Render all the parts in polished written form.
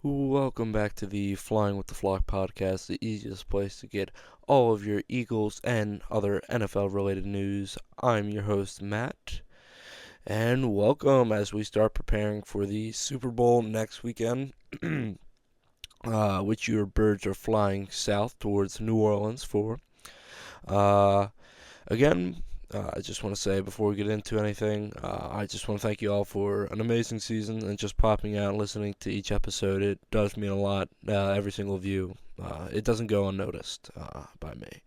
Welcome back to the Flying with the Flock podcast, the easiest place to get all of your Eagles and other NFL related news. I'm your host, Matt, and welcome as we start preparing for the Super Bowl next weekend, which your birds are flying south towards New Orleans for. Uh, Again, I just want to say before we get into anything, I just want to thank you all for an amazing season and just popping out and listening to each episode. It does mean a lot, every single view. It doesn't go unnoticed by me.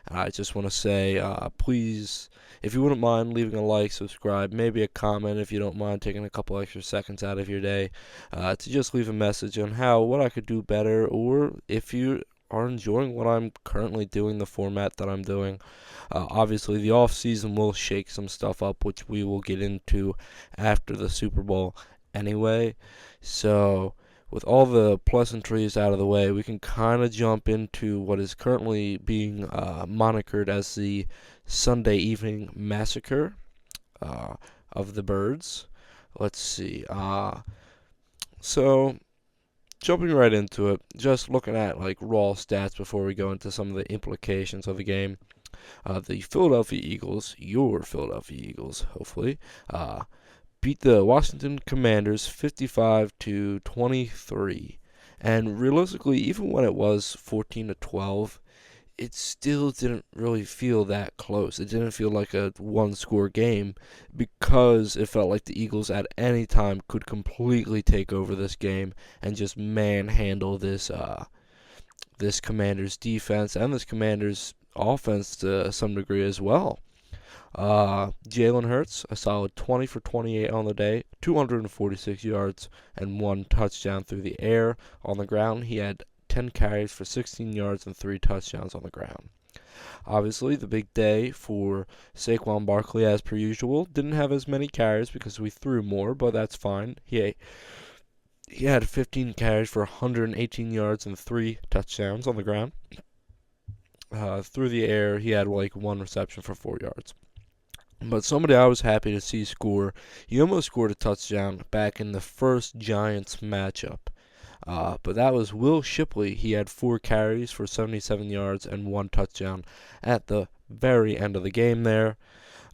And I just want to say, please, if you wouldn't mind leaving a like, subscribe, maybe a comment if you don't mind taking a couple extra seconds out of your day to just leave a message on what I could do better, or if you are enjoying what I'm currently doing, the format that I'm doing. Obviously, the off season will shake some stuff up, which we will get into after the Super Bowl anyway. So, with all the pleasantries out of the way, we can kind of jump into what is currently being monikered as the Sunday evening massacre uh, of the birds. Let's see. So, jumping right into it, just looking at like raw stats before we go into some of the implications of the game. The Philadelphia Eagles, your Philadelphia Eagles, hopefully, beat the Washington Commanders 55 to 23. And realistically, even when it was 14 to 12, it still didn't really feel that close. It didn't feel like a one-score game because it felt like the Eagles at any time could completely take over this game and just manhandle this Commanders defense and this Commanders offense to some degree as well. Jalen Hurts, a solid 20 for 28 on the day, 246 yards, and one touchdown through the air. On the ground, he had 10 carries for 16 yards and 3 touchdowns on the ground. Obviously, the big day for Saquon Barkley, as per usual, didn't have as many carries because we threw more, but that's fine. He had 15 carries for 118 yards and 3 touchdowns on the ground. Through the air, he had like one reception for 4 yards. But somebody I was happy to see score, he almost scored a touchdown back in the first Giants matchup. But that was Will Shipley. He had 4 carries for 77 yards and 1 touchdown at the very end of the game there.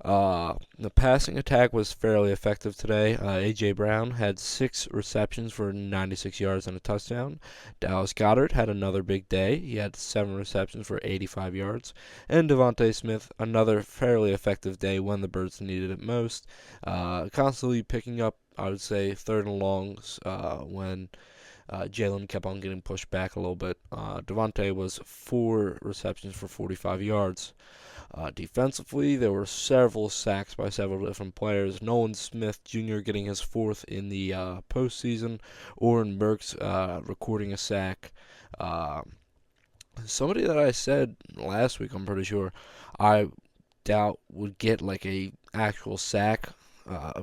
The passing attack was fairly effective today. A.J. Brown had 6 receptions for 96 yards and a touchdown. Dallas Goedert had another big day. He had 7 receptions for 85 yards. And Devontae Smith, another fairly effective day when the Birds needed it most. Constantly picking up, I would say, third and longs when Jalen kept on getting pushed back a little bit. Devontae was 4 receptions for 45 yards. Defensively, there were several sacks by several different players. Nolan Smith Jr. getting his 4th in the postseason. Oren Burks recording a sack. Somebody that I said last week, I'm pretty sure, I doubt would get like a actual sack.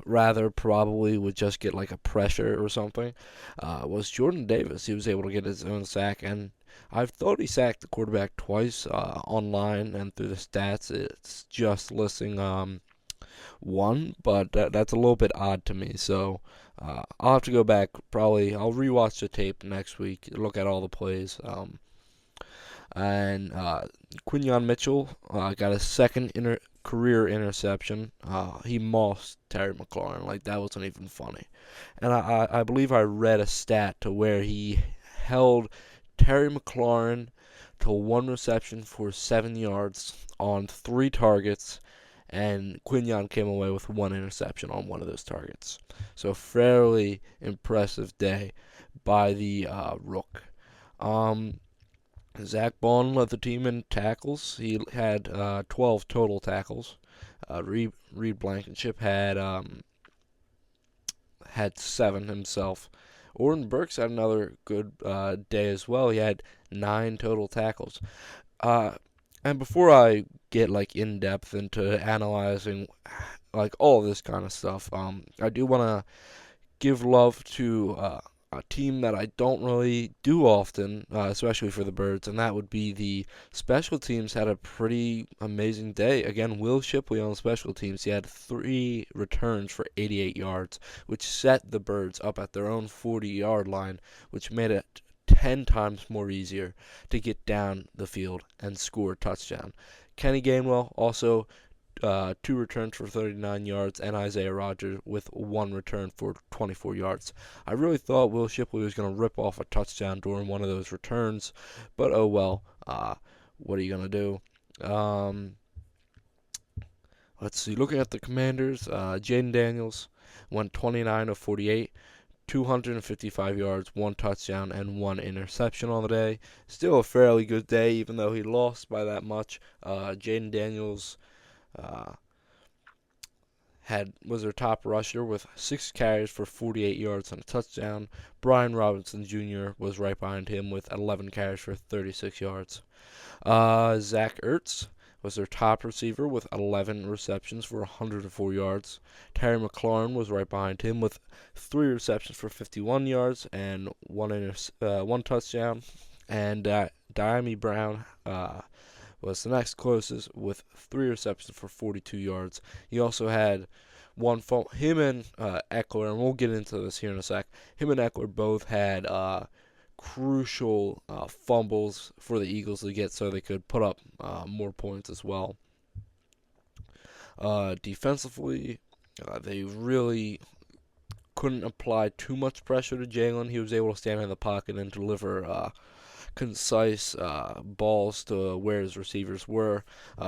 Rather, probably would just get like a pressure or something. Was Jordan Davis. He was able to get his own sack, and I've thought he sacked the quarterback twice online and through the stats. It's just listing one, but that's a little bit odd to me. So I'll have to go back. Probably I'll rewatch the tape next week, look at all the plays. And Quinyon Mitchell got a second career interception. He mossed Terry McLaurin. Like, that wasn't even funny. And I believe I read a stat to where he held Terry McLaurin to 1 reception for 7 yards on 3 targets, and Quinyon came away with 1 interception on one of those targets. So, fairly impressive day by the Rook. Zach Bond led the team in tackles. He had 12 total tackles. Reed Blankenship had 7 himself. Oren Burks had another good day as well. He had 9 total tackles. And before I get like in depth into analyzing like all this kind of stuff, I do want to give love to a team that I don't really do often, especially for the Birds, and that would be the special teams had a pretty amazing day. Again, Will Shipley on special teams. He had 3 returns for 88 yards, which set the Birds up at their own 40-yard line, which made it 10 times more easier to get down the field and score a touchdown. Kenny Gainwell also 2 returns for 39 yards, and Isaiah Rodgers with 1 return for 24 yards. I really thought Will Shipley was going to rip off a touchdown during one of those returns, but oh well. What are you going to do? Let's see. Looking at the Commanders, Jaden Daniels went 29 of 48. 255 yards, 1 touchdown, and 1 interception on the day. Still a fairly good day, even though he lost by that much. Jaden Daniels uh, was their top rusher with 6 carries for 48 yards and a touchdown. Brian Robinson Jr. was right behind him with 11 carries for 36 yards. Zach Ertz was their top receiver with 11 receptions for 104 yards. Terry McLaurin was right behind him with 3 receptions for 51 yards and one touchdown. And Dyami Brown was the next closest with 3 receptions for 42 yards. He also had him and Eckler, and we'll get into this here in a sec. Him and Eckler both had crucial fumbles for the Eagles to get so they could put up more points as well. Defensively, they really couldn't apply too much pressure to Jalen. He was able to stand in the pocket and deliver concise balls to where his receivers were.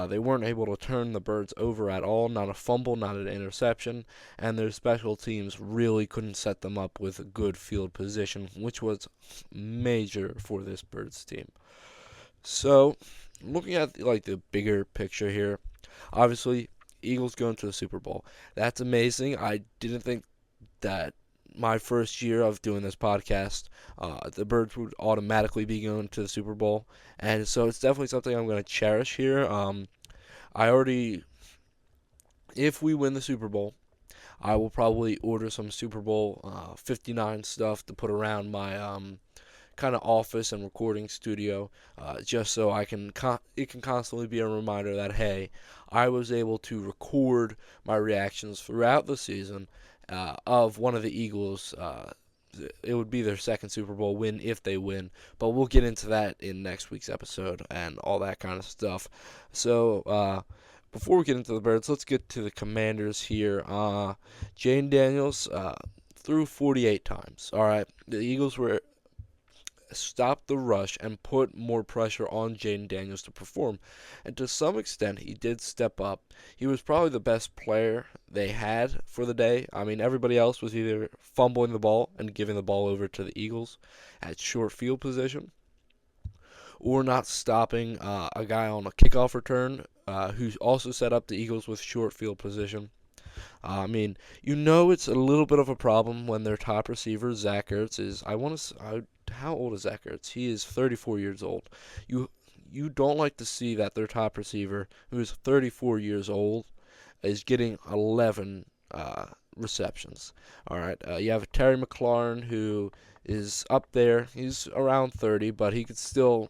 They weren't able to turn the Birds over at all, not a fumble, not an interception, and their special teams really couldn't set them up with a good field position, which was major for this Birds team. So, looking at the bigger picture here, obviously Eagles going to the Super Bowl. That's amazing. I didn't think that my first year of doing this podcast, the Birds would automatically be going to the Super Bowl, and so it's definitely something I'm going to cherish here. If we win the Super Bowl, I will probably order some Super Bowl 59 stuff to put around my kind of office and recording studio, just so it can constantly be a reminder that, hey, I was able to record my reactions throughout the season of one of the Eagles. It would be their second Super Bowl win if they win, but we'll get into that in next week's episode and all that kind of stuff. So before we get into the Birds, let's get to the Commanders here. Jaden Daniels threw 48 times. All right, the Eagles were stopped the rush and put more pressure on Jaden Daniels to perform. And to some extent, he did step up. He was probably the best player they had for the day. I mean, everybody else was either fumbling the ball and giving the ball over to the Eagles at short field position, or not stopping a guy on a kickoff return who also set up the Eagles with short field position. I mean, it's a little bit of a problem when their top receiver, Zach Ertz, is, how old is Zach Ertz? He is 34 years old. You don't like to see that their top receiver, who is 34 years old, is getting 11 receptions. All right, you have Terry McLaurin, who is up there. He's around 30, but he can still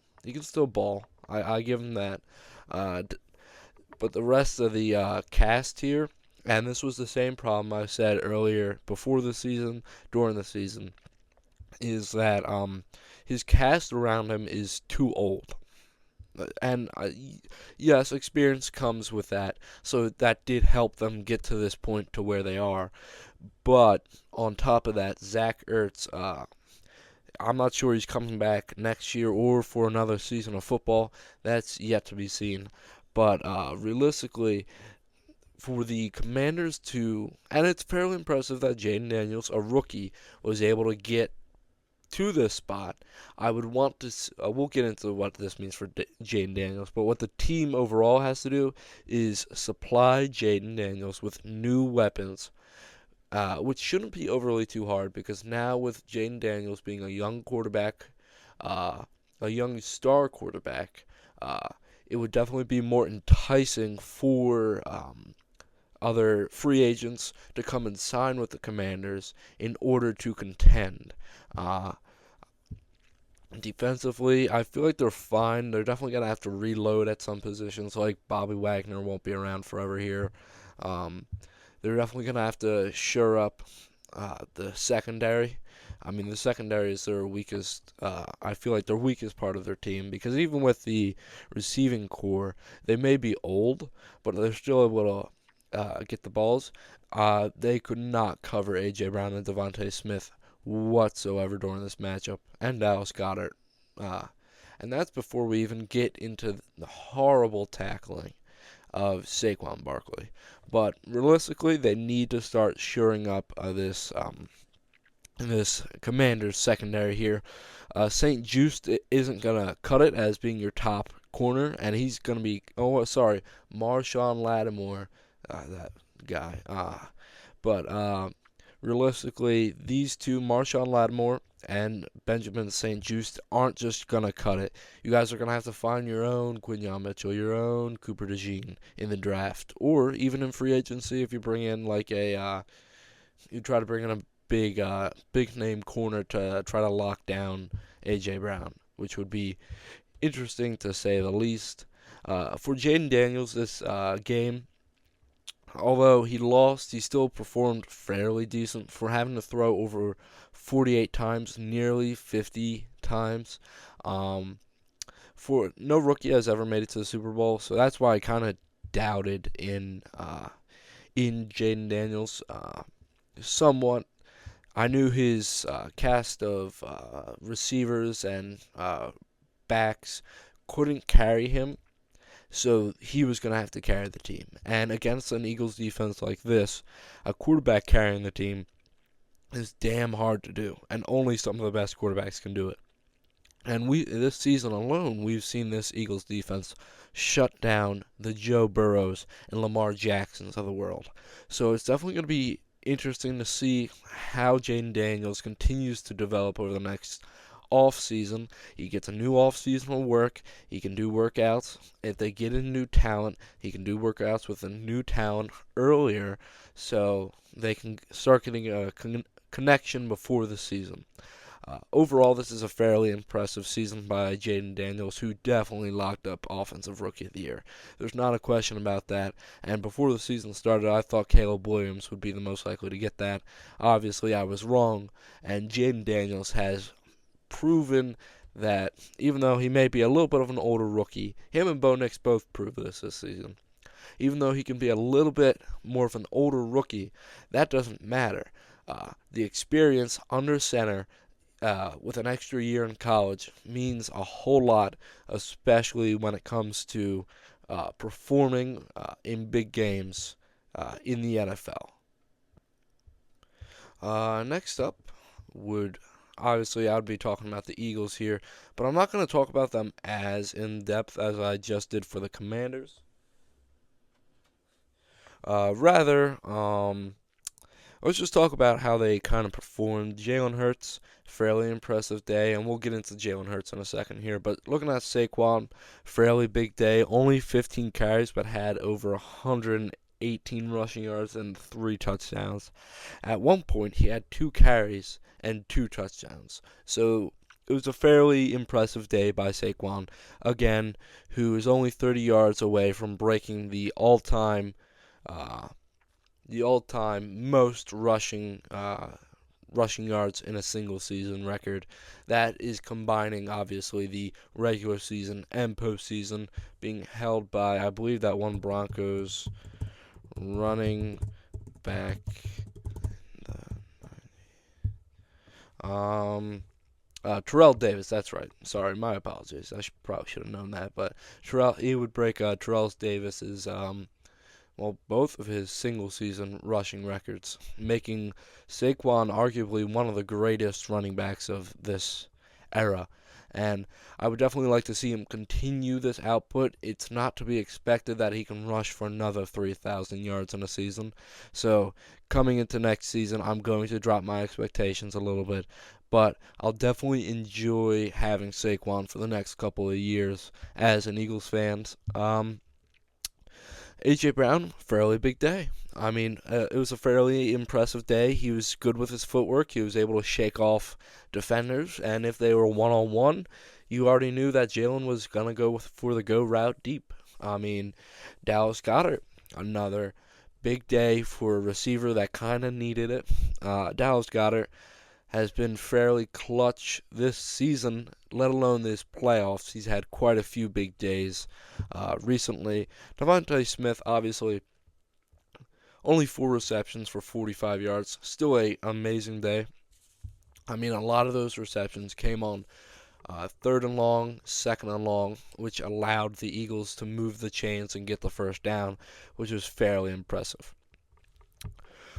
ball. I give him that. But the rest of the cast here, and this was the same problem I said earlier before the season, during the season, is that his cast around him is too old. And yes, experience comes with that, so that did help them get to this point to where they are. But on top of that, Zach Ertz, I'm not sure he's coming back next year or for another season of football. That's yet to be seen. But realistically, for the Commanders and it's fairly impressive that Jaden Daniels, a rookie, was able to get to this spot. I would want to, we'll get into what this means for Jaden Daniels, but what the team overall has to do is supply Jaden Daniels with new weapons, which shouldn't be overly too hard, because now with Jaden Daniels being a young quarterback, a young star quarterback, it would definitely be more enticing for other free agents to come and sign with the Commanders in order to contend. Defensively, I feel like they're fine. They're definitely going to have to reload at some positions, like Bobby Wagner won't be around forever here. Um, they're definitely going to have to shore up the secondary. I mean, the secondary is their weakest, I feel like their weakest part of their team, because even with the receiving core, they may be old, but they're still able to get the balls. They could not cover A.J. Brown and Devontae Smith whatsoever during this matchup, and Dallas Goedert. Uh, and that's before we even get into the horrible tackling of Saquon Barkley. But realistically, they need to start shoring up this Commanders secondary here. St. Juste isn't going to cut it as being your top corner, and he's going to be, Marshawn Lattimore, that guy. But realistically, these two, Marshawn Lattimore and Benjamin St. Juste, aren't just going to cut it. You guys are going to have to find your own Quinyon Mitchell, your own Cooper DeJean in the draft, or even in free agency if you bring in you try to bring in a big name corner to try to lock down A.J. Brown, which would be interesting to say the least. For Jayden Daniels, this game, although he lost, he still performed fairly decent for having to throw over 48 times, nearly 50 times. For no rookie has ever made it to the Super Bowl, so that's why I kind of doubted in Jayden Daniels somewhat. I knew his cast of receivers and backs couldn't carry him, so he was going to have to carry the team. And against an Eagles defense like this, a quarterback carrying the team is damn hard to do, and only some of the best quarterbacks can do it. And this season alone, we've seen this Eagles defense shut down the Joe Burrows and Lamar Jacksons of the world. So it's definitely going to be interesting to see how Jayden Daniels continues to develop over the next off season. He gets a new off seasonal work. He can do workouts. If they get in new talent, he can do workouts with a new talent earlier, so they can start getting a connection before the season. Overall, this is a fairly impressive season by Jayden Daniels, who definitely locked up Offensive Rookie of the Year. There's not a question about that. And before the season started, I thought Caleb Williams would be the most likely to get that. Obviously, I was wrong, and Jayden Daniels has proven that even though he may be a little bit of an older rookie, him and Bo Nix both proved this season. Even though he can be a little bit more of an older rookie, that doesn't matter. The experience under center with an extra year in college means a whole lot, especially when it comes to performing in big games in the NFL. Next up obviously I would be talking about the Eagles here, but I'm not going to talk about them as in depth as I just did for the Commanders. Rather, let's just talk about how they kind of performed. Jalen Hurts, fairly impressive day, and we'll get into Jalen Hurts in a second here. But looking at Saquon, fairly big day. Only 15 carries, but had over 118 rushing yards and 3 touchdowns. At one point, he had 2 carries and 2 touchdowns. So it was a fairly impressive day by Saquon, again, who is only 30 yards away from breaking the all-time most rushing yards in a single season record. That is combining, obviously, the regular season and postseason, being held by, I believe, that one Broncos running back. Terrell Davis, that's right. Sorry, my apologies. I probably should have known that, but he would break Terrell Davis's both of his single-season rushing records, making Saquon arguably one of the greatest running backs of this era. And I would definitely like to see him continue this output. It's not to be expected that he can rush for another 3,000 yards in a season. So coming into next season, I'm going to drop my expectations a little bit. But I'll definitely enjoy having Saquon for the next couple of years as an Eagles fan. A.J. Brown, fairly big day. I mean, it was a fairly impressive day. He was good with his footwork. He was able to shake off defenders, and if they were one-on-one, you already knew that Jalen was going to for the go route deep. I mean, Dallas Goedert, another big day for a receiver that kind of needed it. Dallas Goedert has been fairly clutch this season, let alone this playoffs. He's had quite a few big days recently. Devontae Smith, obviously, only 4 receptions for 45 yards. Still a amazing day. I mean, a lot of those receptions came on third and long, second and long, which allowed the Eagles to move the chains and get the first down, which was fairly impressive.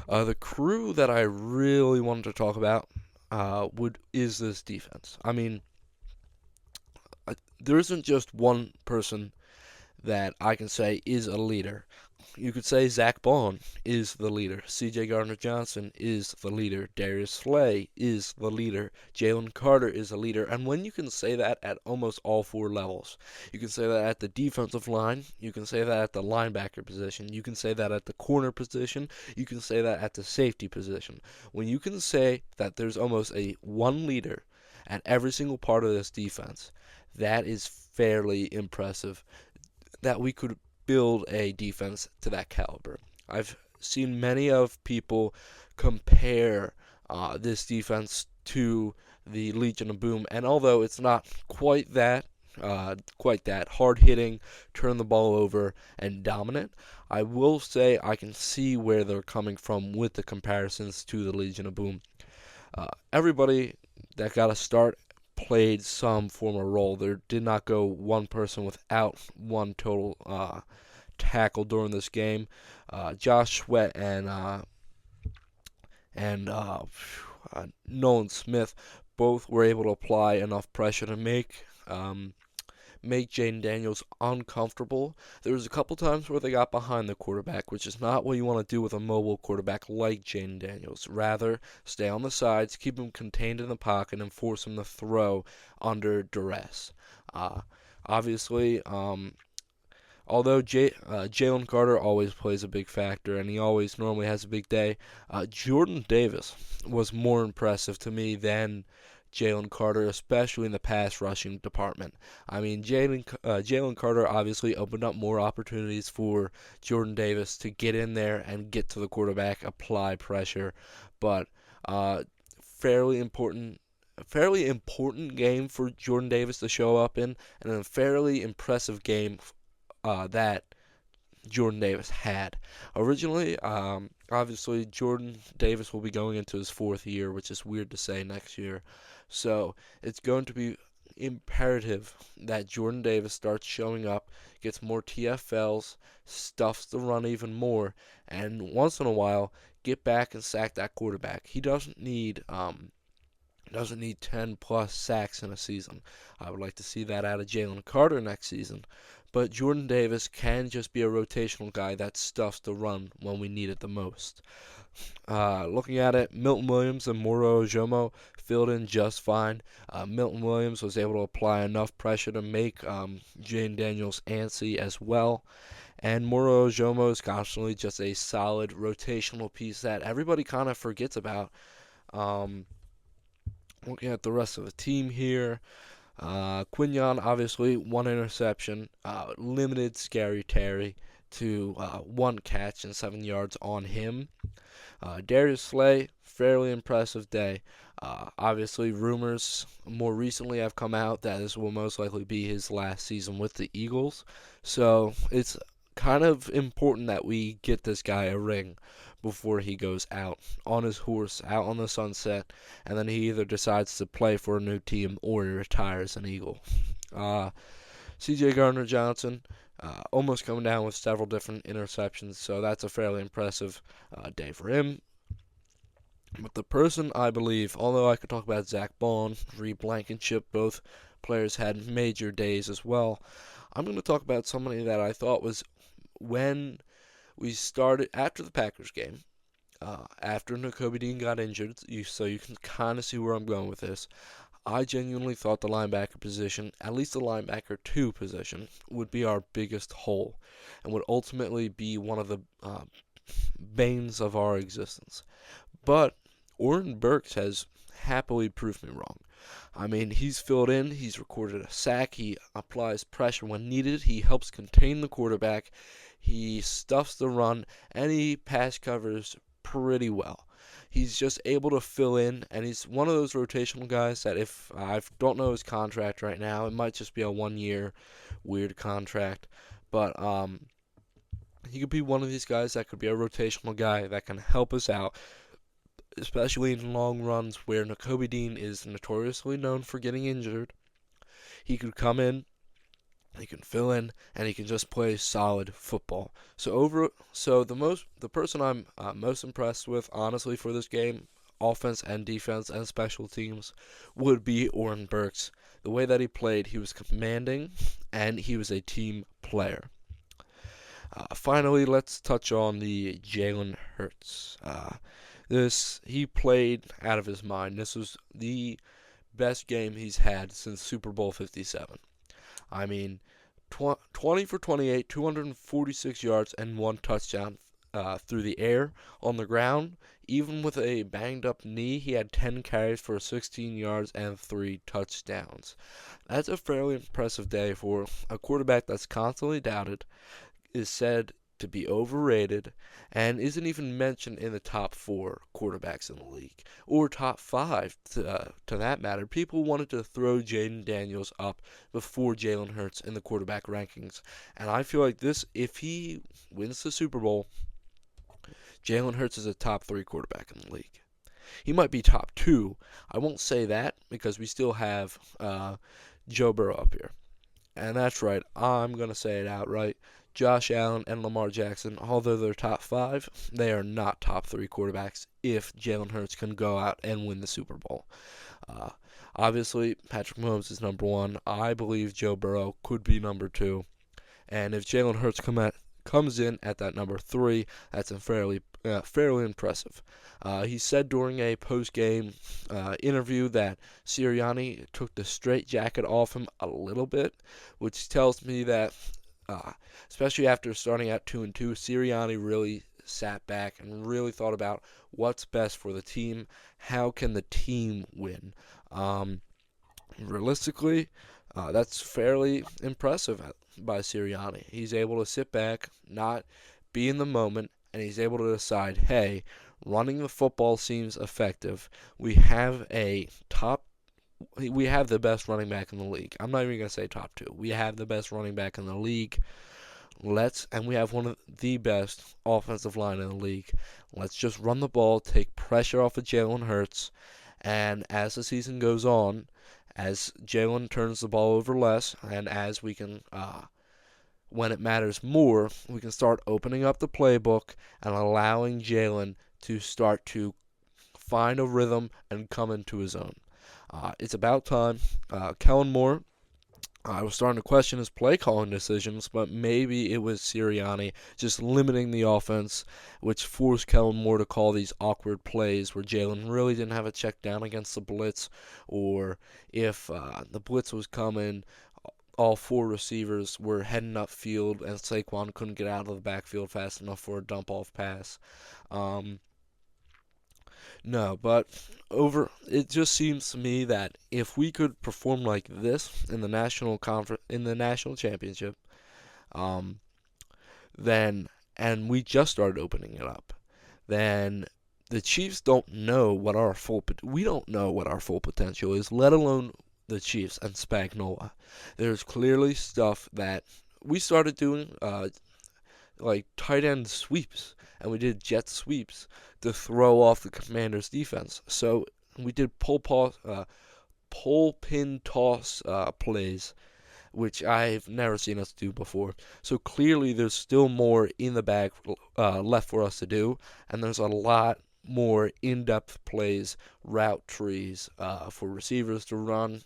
The crew that I really wanted to talk about is this defense. I mean, there isn't just one person that I can say is a leader. You could say Zack Baun is the leader. C.J. Gardner-Johnson is the leader. Darius Slay is the leader. Jalen Carter is a leader. And when you can say that at almost all 4 levels, you can say that at the defensive line, you can say that at the linebacker position, you can say that at the corner position, you can say that at the safety position. When you can say that there's almost a one leader at every single part of this defense, that is fairly impressive. That we could build a defense to that caliber. I've seen many of people compare this defense to the Legion of Boom, and although it's not quite that hard hitting, turn the ball over, and dominant, I will say I can see where they're coming from with the comparisons to the Legion of Boom. Everybody that got a start played some form of role. There did not go one person without one total tackle during this game. Josh Sweat and Nolan Smith both were able to apply enough pressure to make Jayden Daniels uncomfortable. There was a couple times where they got behind the quarterback, which is not what you want to do with a mobile quarterback like Jayden Daniels. Rather, stay on the sides, keep him contained in the pocket, and force him to throw under duress. Obviously, although Jalen Carter always plays a big factor, and he always normally has a big day, Jordan Davis was more impressive to me than Jalen Carter, especially in the pass rushing department. I mean, Jalen Carter obviously opened up more opportunities for Jordan Davis to get in there and get to the quarterback, apply pressure, but fairly important game for Jordan Davis to show up in, and a fairly impressive game that Jordan Davis had. Originally, obviously, Jordan Davis will be going into his 4th year, which is weird to say next year. So it's going to be imperative that Jordan Davis starts showing up, gets more TFLs, stuffs the run even more, and once in a while, get back and sack that quarterback. He doesn't need 10 plus sacks in a season. I would like to see that out of Jalen Carter next season. But Jordan Davis can just be a rotational guy that stuffs the run when we need it the most. Looking at it, Milton Williams and Moro Ojomo filled in just fine. Milton Williams was able to apply enough pressure to make Jayden Daniels antsy as well. And Moro Ojomo is constantly just a solid rotational piece that everybody kind of forgets about. Looking at the rest of the team here, Quinyon, obviously, 1 interception, limited Scary Terry to 1 catch and 7 yards on him. Darius Slay, fairly impressive day. Obviously, rumors more recently have come out that this will most likely be his last season with the Eagles. So it's kind of important that we get this guy a ring before he goes out on his horse, out on the sunset, and then he either decides to play for a new team or he retires an Eagle. C.J. Gardner-Johnson, almost coming down with several different interceptions, so that's a fairly impressive day for him. But the person I believe, although I could talk about Zack Baun, Reed Blankenship, both players had major days as well, I'm going to talk about somebody that I thought was when we started after the Packers game, after Nakobe Dean got injured, so you can kind of see where I'm going with this. I genuinely thought the linebacker position, at least the linebacker 2 position, would be our biggest hole and would ultimately be one of the banes of our existence. But Oren Burks has happily proved me wrong. I mean, he's filled in, he's recorded a sack, he applies pressure when needed, he helps contain the quarterback, he stuffs the run, and he pass covers pretty well. He's just able to fill in, and he's one of those rotational guys that if I don't know his contract right now, it might just be a 1 year weird contract, but he could be one of these guys that could be a rotational guy that can help us out, especially in long runs where Nakobe Dean is notoriously known for getting injured. He could come in, he can fill in, and he can just play solid football. So the person I'm most impressed with, honestly, for this game, offense and defense and special teams, would be Oren Burks. The way that he played, he was commanding, and he was a team player. Finally, let's touch on the Jalen Hurts. He played out of his mind. This was the best game he's had since Super Bowl 57. I mean, 20 for 28, 246 yards, and 1 touchdown through the air. On the ground, even with a banged-up knee, he had 10 carries for 16 yards and 3 touchdowns. That's a fairly impressive day for a quarterback that's constantly doubted, is said to be overrated, and isn't even mentioned in the top 4 quarterbacks in the league, or top 5 to that matter. People wanted to throw Jayden Daniels up before Jalen Hurts in the quarterback rankings, and I feel like if he wins the Super Bowl, Jalen Hurts is a top 3 quarterback in the league. He might be top 2. I won't say that because we still have Joe Burrow up here. And that's right, I'm going to say it outright. Josh Allen and Lamar Jackson, although they're top 5, they are not top 3 quarterbacks if Jalen Hurts can go out and win the Super Bowl. Obviously, Patrick Mahomes is number 1. I believe Joe Burrow could be number 2. And if Jalen Hurts comes in at that number 3, that's fairly impressive. He said during a post-game interview that Sirianni took the straitjacket off him a little bit, which tells me that especially after starting at 2-2, Sirianni really sat back and really thought about what's best for the team. How can the team win? Realistically, that's fairly impressive by Sirianni. He's able to sit back, not be in the moment, and he's able to decide, hey, running the football seems effective. We have the best running back in the league. I'm not even going to say top 2. We have the best running back in the league. And we have one of the best offensive line in the league. Let's just run the ball, take pressure off of Jalen Hurts, and as the season goes on, as Jalen turns the ball over less, and as we can, when it matters more, we can start opening up the playbook and allowing Jalen to start to find a rhythm and come into his own. It's about time. Kellen Moore, I was starting to question his play calling decisions, but maybe it was Sirianni just limiting the offense, which forced Kellen Moore to call these awkward plays where Jalen really didn't have a check down against the blitz, or if the blitz was coming, all 4 receivers were heading upfield and Saquon couldn't get out of the backfield fast enough for a dump-off pass. No, but it just seems to me that if we could perform like this in the national championship, then and we just started opening it up, then the Chiefs don't know what we don't know what our full potential is, let alone the Chiefs and Spagnuolo. There's clearly stuff that we started doing, like tight end sweeps, and we did jet sweeps to throw off the Commanders' defense. So we did pull pin toss plays, which I've never seen us do before. So clearly there's still more in the bag left for us to do, and there's a lot more in-depth plays, route trees for receivers to run,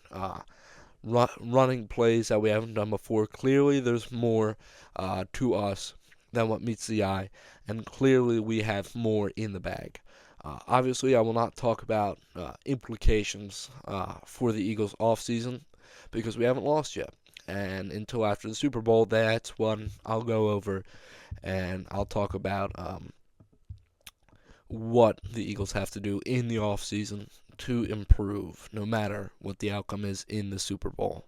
running plays that we haven't done before. Clearly there's more to us than what meets the eye, and clearly we have more in the bag. Obviously, I will not talk about implications for the Eagles' offseason because we haven't lost yet. And until after the Super Bowl, that's when I'll go over and I'll talk about what the Eagles have to do in the offseason to improve, no matter what the outcome is in the Super Bowl.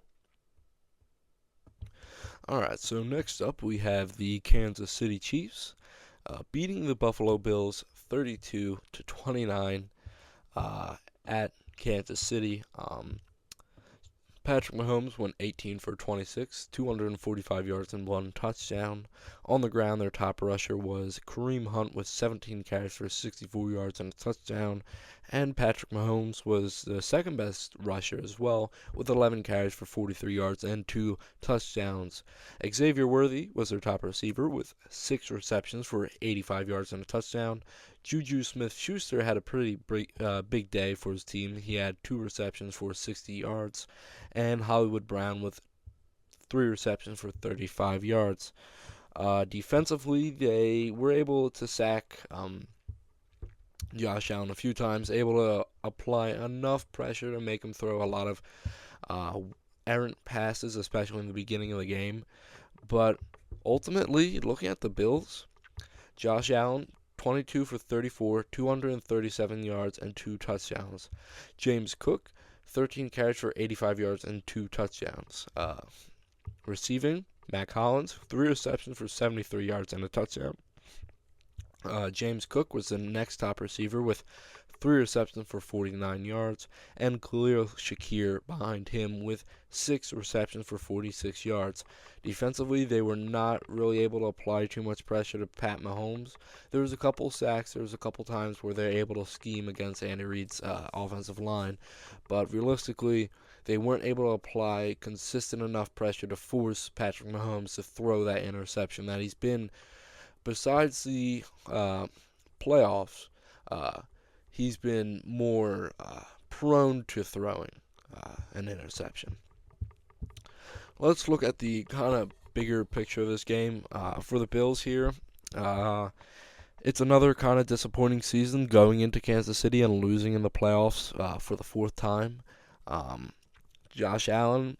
Alright, so next up we have the Kansas City Chiefs beating the Buffalo Bills 32-29 at Kansas City. Patrick Mahomes went 18 for 26, 245 yards and 1 touchdown. On the ground, their top rusher was Kareem Hunt with 17 carries for 64 yards and a touchdown. And Patrick Mahomes was the second best rusher as well with 11 carries for 43 yards and 2 touchdowns. Xavier Worthy was their top receiver with 6 receptions for 85 yards and a touchdown. Juju Smith-Schuster had a pretty big day for his team. He had 2 receptions for 60 yards. And Hollywood Brown with 3 receptions for 35 yards. Defensively, they were able to sack Josh Allen a few times, able to apply enough pressure to make him throw a lot of errant passes, especially in the beginning of the game. But ultimately, looking at the Bills, Josh Allen, 22 for 34, 237 yards, and 2 touchdowns. James Cook, 13 carries for 85 yards and 2 touchdowns. Receiving, Mack Hollins, 3 receptions for 73 yards and a touchdown. James Cook was the next top receiver with 3 receptions for 49 yards, and Khalil Shakir behind him with 6 receptions for 46 yards. Defensively, they were not really able to apply too much pressure to Pat Mahomes. There was a couple sacks, there was a couple times where they're able to scheme against Andy Reid's offensive line, but realistically, they weren't able to apply consistent enough pressure to force Patrick Mahomes to throw that interception that he's been, besides the playoffs, he's been more prone to throwing an interception. Let's look at the kind of bigger picture of this game. For the Bills here, it's another kind of disappointing season going into Kansas City and losing in the playoffs for the 4th time. Josh Allen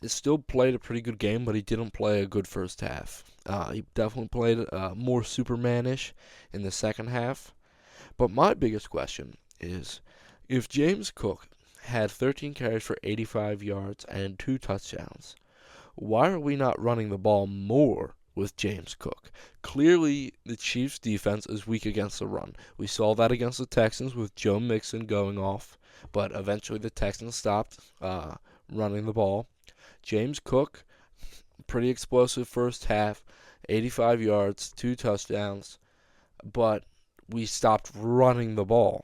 has still played a pretty good game, but he didn't play a good first half. He definitely played more Superman-ish in the second half. But my biggest question is, if James Cook had 13 carries for 85 yards and 2 touchdowns, why are we not running the ball more with James Cook? Clearly, the Chiefs' defense is weak against the run. We saw that against the Texans with Joe Mixon going off, but eventually the Texans stopped running the ball. James Cook, pretty explosive first half, 85 yards, 2 touchdowns, but we stopped running the ball.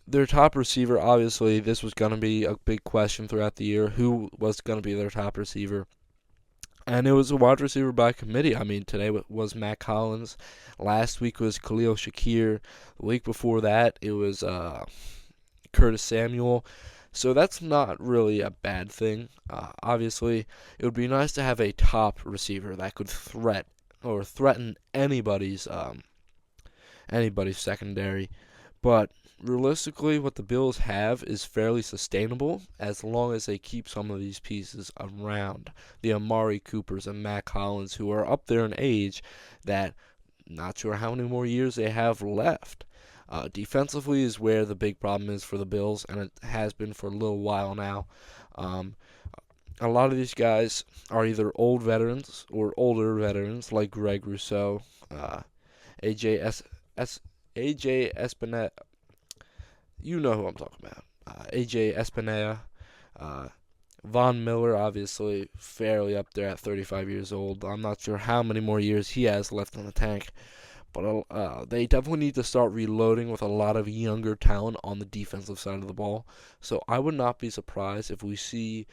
Their top receiver, obviously, this was going to be a big question throughout the year. Who was going to be their top receiver? And it was a wide receiver by committee. I mean, today was Mack Hollins. Last week was Khalil Shakir. The week before that, it was Curtis Samuel. So that's not really a bad thing. Obviously, it would be nice to have a top receiver that could threaten anybody's secondary. But realistically, what the Bills have is fairly sustainable as long as they keep some of these pieces around. The Amari Coopers and Mack Hollins, who are up there in age, that not sure how many more years they have left. Defensively is where the big problem is for the Bills, and it has been for a little while now. A lot of these guys are either old veterans or older veterans, like Greg Rousseau, AJ Espineta. You know who I'm talking about. AJ Espineta. Von Miller, obviously, fairly up there at 35 years old. I'm not sure how many more years he has left in the tank. But they definitely need to start reloading with a lot of younger talent on the defensive side of the ball. So I would not be surprised if we see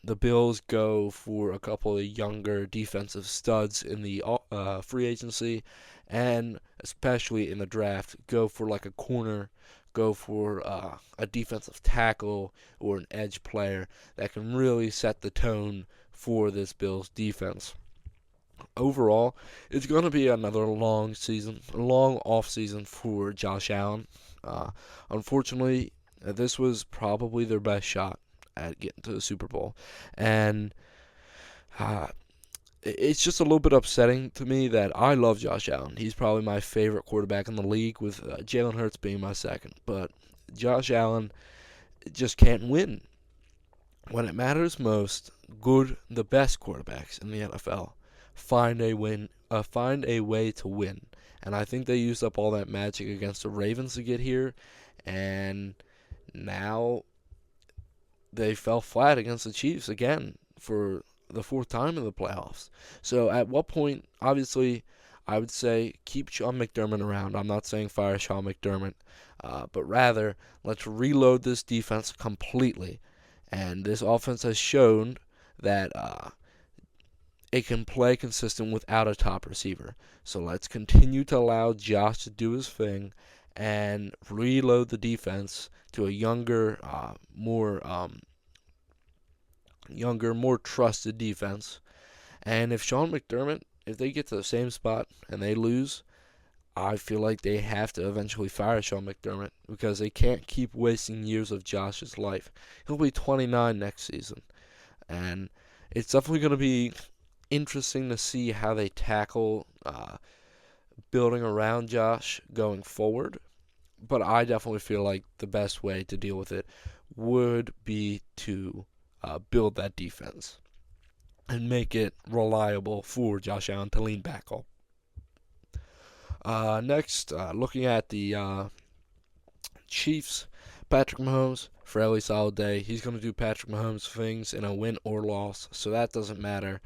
the Bills go for a couple of younger defensive studs in the free agency, and especially in the draft, go for like a corner, go for a defensive tackle or an edge player that can really set the tone for this Bills defense. Overall, it's going to be another long season, long off season for Josh Allen. Uh, Unfortunately, this was probably their best shot at getting to the Super Bowl, and uh, it's just a little bit upsetting to me that I love Josh Allen. He's probably my favorite quarterback in the league, with Jalen Hurts being my second. But Josh Allen just can't win. When it matters most, the best quarterbacks in the NFL find a way to win. And I think they used up all that magic against the Ravens to get here, and now they fell flat against the Chiefs again for the fourth time in the playoffs. So at what point, obviously, I would say keep Sean McDermott around. I'm not saying fire Sean McDermott, but rather let's reload this defense completely. And this offense has shown that it can play consistent without a top receiver. So let's continue to allow Josh to do his thing and reload the defense to a younger, more trusted defense. And if Sean McDermott, if they get to the same spot and they lose, I feel like they have to eventually fire Sean McDermott because they can't keep wasting years of Josh's life. He'll be 29 next season. And it's definitely going to be interesting to see how they tackle building around Josh going forward. But I definitely feel like the best way to deal with it would be to build that defense and make it reliable for Josh Allen to lean back on. Next, looking at the Chiefs, Patrick Mahomes, fairly solid day. He's going to do Patrick Mahomes things in a win or loss, so that doesn't matter.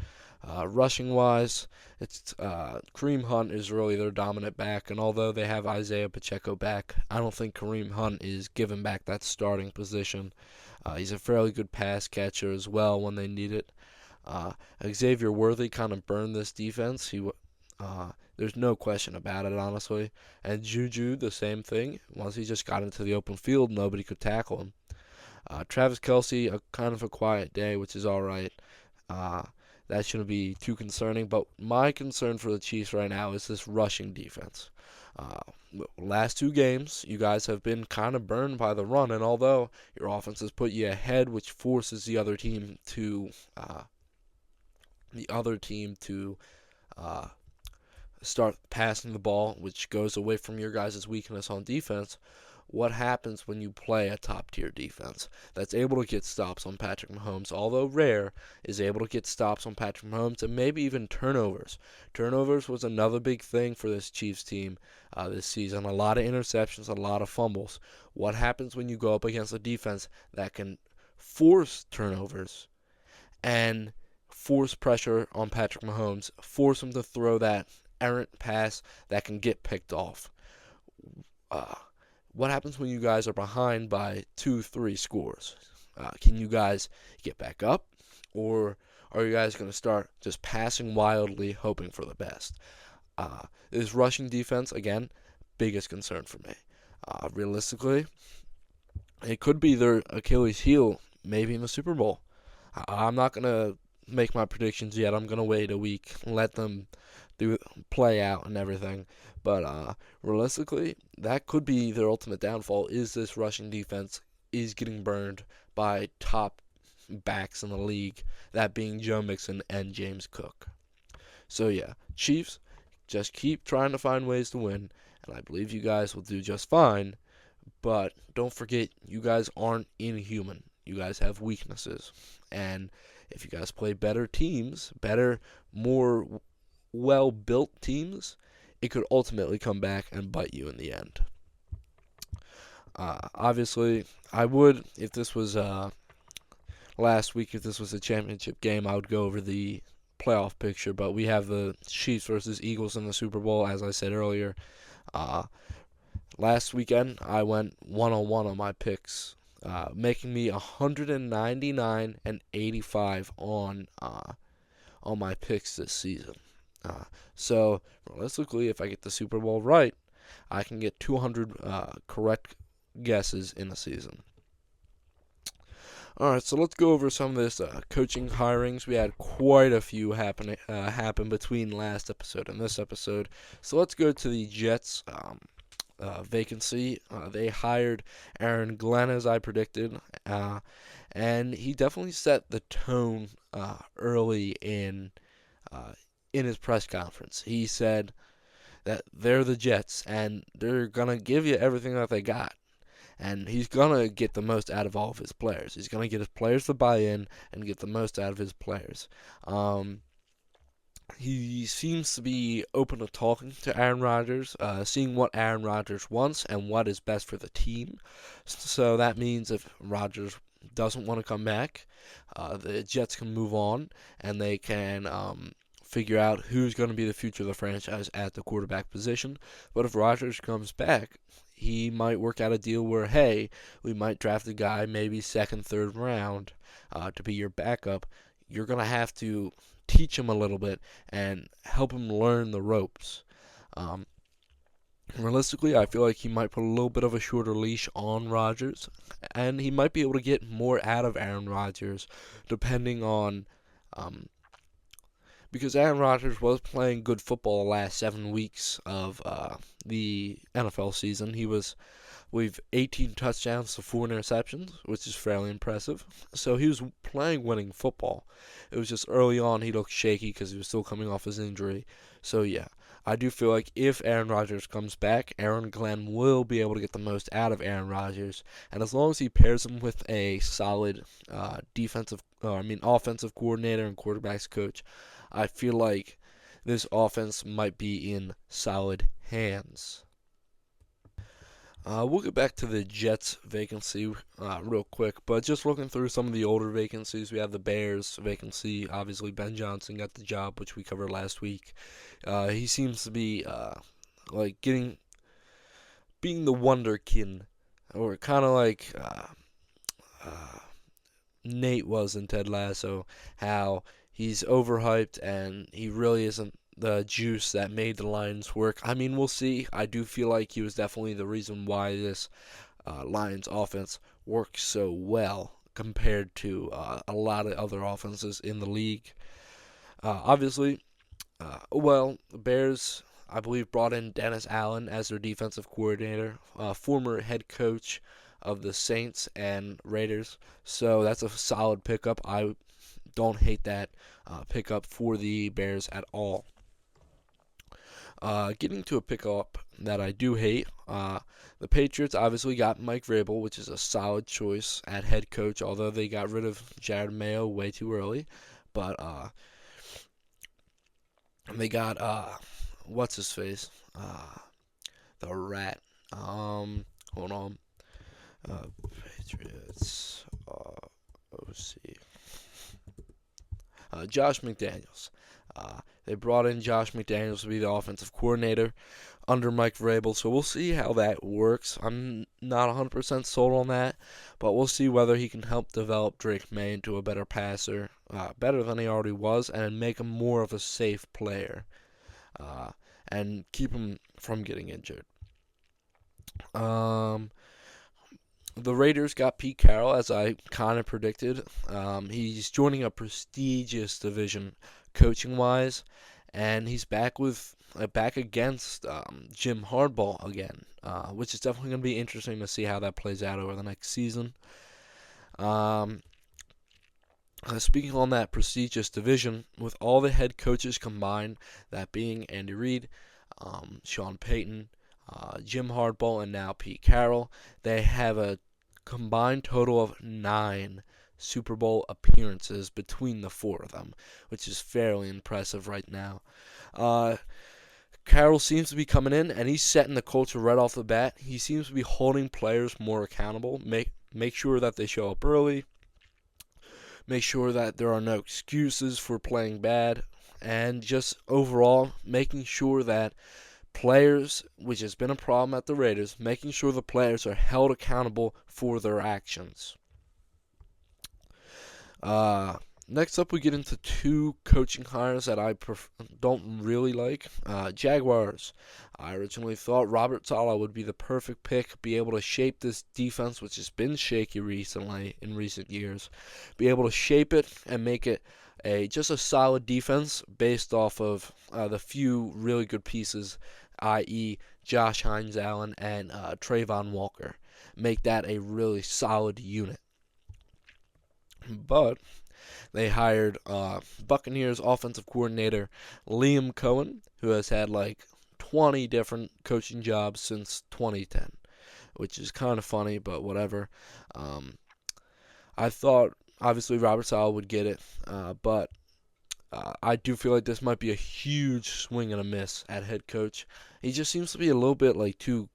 Rushing wise, it's Kareem Hunt is really their dominant back, and although they have Isaiah Pacheco back, I don't think Kareem Hunt is given back that starting position. He's a fairly good pass catcher as well when they need it. Xavier Worthy kind of burned this defense. There's no question about it, honestly. And Juju, the same thing. Once he just got into the open field, nobody could tackle him. Travis Kelce, kind of a quiet day, which is all right. That shouldn't be too concerning. But my concern for the Chiefs right now is this rushing defense. Last two games, you guys have been kind of burned by the run, and although your offense has put you ahead, which forces the other team to start passing the ball, which goes away from your guys' weakness on defense. What happens when you play a top-tier defense that's able to get stops on Patrick Mahomes, although rare, is able to get stops on Patrick Mahomes and maybe even turnovers. Turnovers was another big thing for this Chiefs team this season. A lot of interceptions, a lot of fumbles. What happens when you go up against a defense that can force turnovers and force pressure on Patrick Mahomes, force him to throw that errant pass that can get picked off? What happens when you guys are behind by 2-3 scores? Can you guys get back up? Or are you guys going to start just passing wildly, hoping for the best? This rushing defense, again, biggest concern for me. Realistically, it could be their Achilles heel, maybe in the Super Bowl. I'm not going to make my predictions yet. I'm going to wait a week, let them play out and everything. But realistically, that could be their ultimate downfall, is this rushing defense is getting burned by top backs in the league, that being Joe Mixon and James Cook. So yeah, Chiefs, just keep trying to find ways to win, and I believe you guys will do just fine. But don't forget, you guys aren't inhuman. You guys have weaknesses. And if you guys play better teams, more well-built teams, it could ultimately come back and bite you in the end. Obviously, I would, if this was last week, if this was a championship game, I would go over the playoff picture, but we have the Chiefs versus Eagles in the Super Bowl, as I said earlier. Last weekend, I went 1-on-1 on my picks, making me 199-85 on my picks this season. So, realistically, if I get the Super Bowl right, I can get 200 correct guesses in a season. All right, so let's go over some of this coaching hirings. We had quite a few happen between last episode and this episode. So let's go to the Jets vacancy. They hired Aaron Glenn, as I predicted, and he definitely set the tone early in his press conference. He said that they're the Jets and they're gonna give you everything that they got. And he's going to get the most out of all of his players. He's going to get his players to buy in and get the most out of his players. He seems to be open to talking to Aaron Rodgers, seeing what Aaron Rodgers wants and what is best for the team. So that means if Rodgers doesn't want to come back, the Jets can move on and they can figure out who's going to be the future of the franchise at the quarterback position. But if Rodgers comes back, he might work out a deal where, hey, we might draft a guy maybe second, third round to be your backup. You're going to have to teach him a little bit and help him learn the ropes. Realistically, I feel like he might put a little bit of a shorter leash on Rodgers, and he might be able to get more out of Aaron Rodgers depending on because Aaron Rodgers was playing good football the last 7 weeks of the NFL season. He was with 18 touchdowns to 4 interceptions, which is fairly impressive. So he was playing winning football. It was just early on he looked shaky because he was still coming off his injury. So yeah, I do feel like if Aaron Rodgers comes back, Aaron Glenn will be able to get the most out of Aaron Rodgers. And as long as he pairs him with a solid offensive coordinator and quarterbacks coach, I feel like this offense might be in solid hands. We'll get back to the Jets vacancy real quick, but just looking through some of the older vacancies, we have the Bears vacancy. Obviously, Ben Johnson got the job, which we covered last week. He seems to be being the wonderkin, or kind of like Nate was in Ted Lasso, how he's overhyped and he really isn't the juice that made the Lions work. I mean, we'll see. I do feel like he was definitely the reason why this Lions offense works so well compared to a lot of other offenses in the league. Obviously, the Bears, I believe, brought in Dennis Allen as their defensive coordinator, former head coach of the Saints and Raiders. So that's a solid pickup. I don't hate that pickup for the Bears at all. Getting to a pickup that I do hate, the Patriots obviously got Mike Vrabel, which is a solid choice at head coach, although they got rid of Jared Mayo way too early. But they got, what's his face? The Rat. Hold on. Patriots, OC. Josh McDaniels. They brought in Josh McDaniels to be the offensive coordinator under Mike Vrabel, so we'll see how that works. I'm not 100% sold on that, but we'll see whether he can help develop Drake May into a better passer, better than he already was, and make him more of a safe player, and keep him from getting injured. The Raiders got Pete Carroll, as I kind of predicted. He's joining a prestigious division coaching-wise, and he's back against Jim Harbaugh again, which is definitely going to be interesting to see how that plays out over the next season. Speaking on that prestigious division, with all the head coaches combined, that being Andy Reid, Sean Payton, Jim Harbaugh, and now Pete Carroll, they have a combined total of 9 Super Bowl appearances between the 4 of them, which is fairly impressive right now. Carroll seems to be coming in, and he's setting the culture right off the bat. He seems to be holding players more accountable, make sure that they show up early, make sure that there are no excuses for playing bad, and just overall making sure that players, which has been a problem at the Raiders, making sure the players are held accountable for their actions. Next up, we get into two coaching hires that I don't really like. Jaguars. I originally thought Robert Saleh would be the perfect pick, be able to shape this defense, which has been shaky recently in recent years, be able to shape it and make it just a solid defense based off of the few really good pieces, i.e., Josh Hines Allen and Trayvon Walker. Make that a really solid unit. But they hired Buccaneers offensive coordinator Liam Cohen, who has had like 20 different coaching jobs since 2010, which is kind of funny, but whatever. I thought obviously Robert Saleh would get it, but I do feel like this might be a huge swing and a miss at head coach. He just seems to be a little bit like too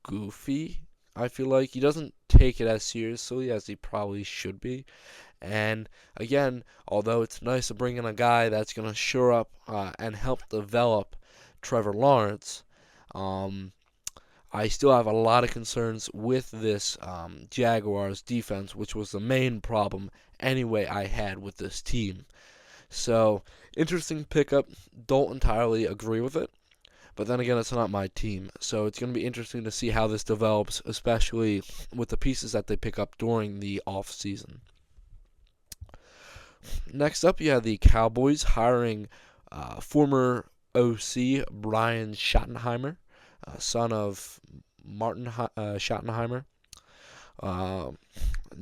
goofy. I feel like he doesn't take it as seriously as he probably should be. And again, although it's nice to bring in a guy that's going to shore up and help develop Trevor Lawrence, I still have a lot of concerns with this Jaguars defense, which was the main problem anyway I had with this team. So, interesting pickup. Don't entirely agree with it. But then again, it's not my team. So it's going to be interesting to see how this develops, especially with the pieces that they pick up during the off season. Next up, you have the Cowboys hiring former OC Brian Schottenheimer, son of Martin Schottenheimer.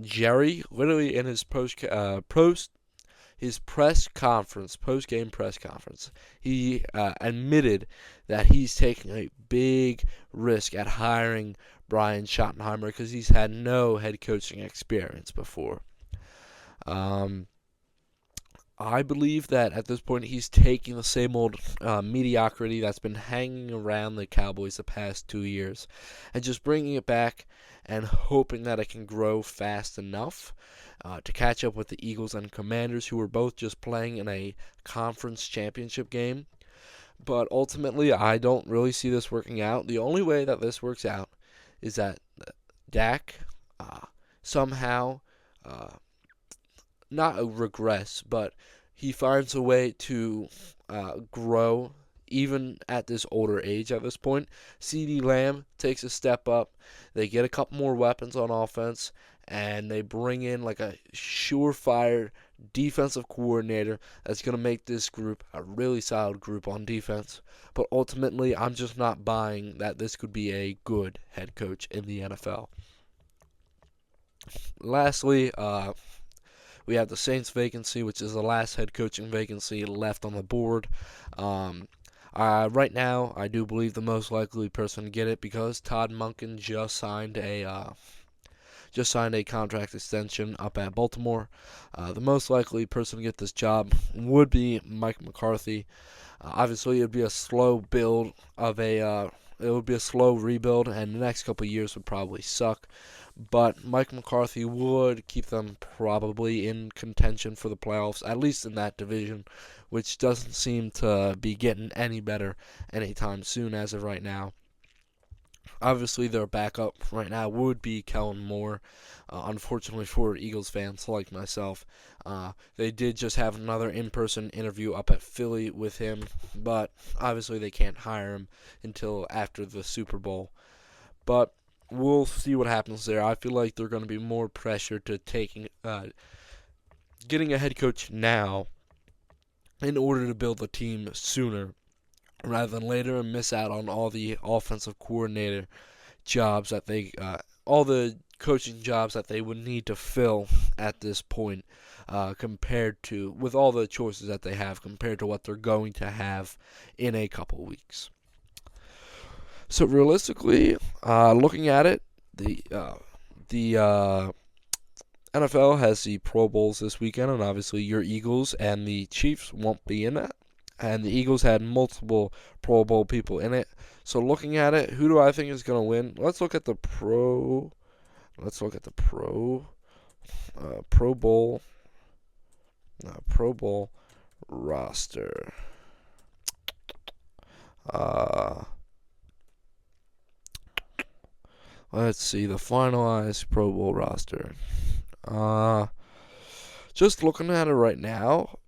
Jerry, literally in his post-game press conference, he admitted that he's taking a big risk at hiring Brian Schottenheimer because he's had no head coaching experience before. I believe that at this point he's taking the same old mediocrity that's been hanging around the Cowboys the past 2 years and just bringing it back and hoping that it can grow fast enough to catch up with the Eagles and Commanders, who were both just playing in a conference championship game. But ultimately, I don't really see this working out. The only way that this works out is that Dak somehow not regress, but he finds a way to grow even at this older age at this point. CeeDee Lamb takes a step up. They get a couple more weapons on offense, and they bring in like a surefire defensive coordinator that's going to make this group a really solid group on defense. But ultimately, I'm just not buying that this could be a good head coach in the NFL. Lastly, we have the Saints vacancy, which is the last head coaching vacancy left on the board. Right now, I do believe the most likely person to get it because Todd Monken just signed a contract extension up at Baltimore. The most likely person to get this job would be Mike McCarthy. Obviously, it would be a slow build it would be a slow rebuild, and the next couple of years would probably suck. But Mike McCarthy would keep them probably in contention for the playoffs, at least in that division, which doesn't seem to be getting any better anytime soon as of right now. Obviously, their backup right now would be Kellen Moore. Unfortunately for Eagles fans like myself, they did just have another in-person interview up at Philly with him, but obviously they can't hire him until after the Super Bowl. But we'll see what happens there. I feel like they're going to be more pressure to getting a head coach now in order to build the team sooner rather than later and miss out on all the offensive coordinator jobs that all the coaching jobs that they would need to fill at this point, compared to with all the choices that they have compared to what they're going to have in a couple weeks. So realistically, looking at it, the NFL has the Pro Bowls this weekend, and obviously your Eagles and the Chiefs won't be in that. And the Eagles had multiple Pro Bowl people in it. So looking at it, who do I think is going to win? Let's look at the Pro Bowl roster. Let's see the finalized Pro Bowl roster. just looking at it right now,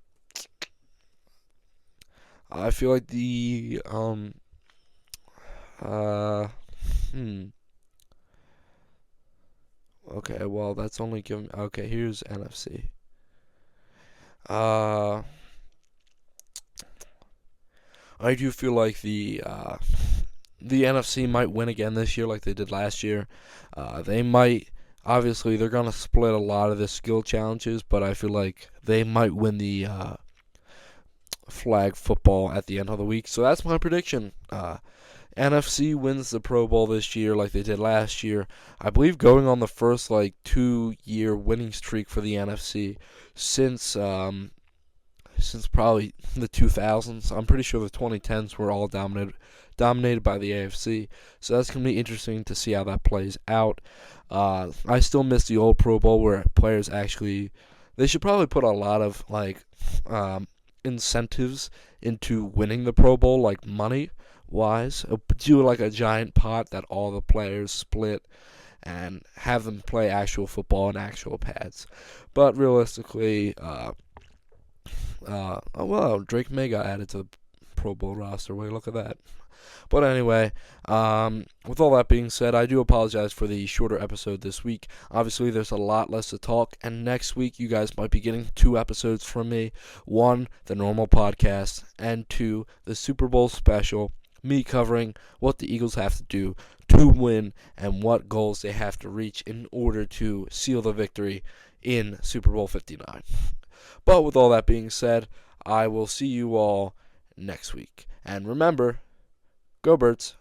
I feel like the uh hmm okay, well that's only giving okay, here's NFC. Uh I do feel like the NFC might win again this year like they did last year. They might obviously they're gonna split a lot of the skill challenges, but I feel like they might win the flag football at the end of the week. So that's my prediction. NFC wins the Pro Bowl this year like they did last year. I believe going on the first 2-year winning streak for the NFC since probably the 2000s. I'm pretty sure the 2010s were all dominated by the AFC. So that's going to be interesting to see how that plays out. I still miss the old Pro Bowl where players actually they should probably put a lot of incentives into winning the Pro Bowl, like money wise. Do like a giant pot that all the players split and have them play actual football in actual pads. But realistically, oh, well, Drake May got added to the Pro Bowl roster. Wait, look at that. But anyway, with all that being said, I do apologize for the shorter episode this week. Obviously, there's a lot less to talk, and next week you guys might be getting 2 episodes from me. 1, the normal podcast, and 2, the Super Bowl special, me covering what the Eagles have to do to win and what goals they have to reach in order to seal the victory in Super Bowl 59. But with all that being said, I will see you all next week. And remember, go Birds.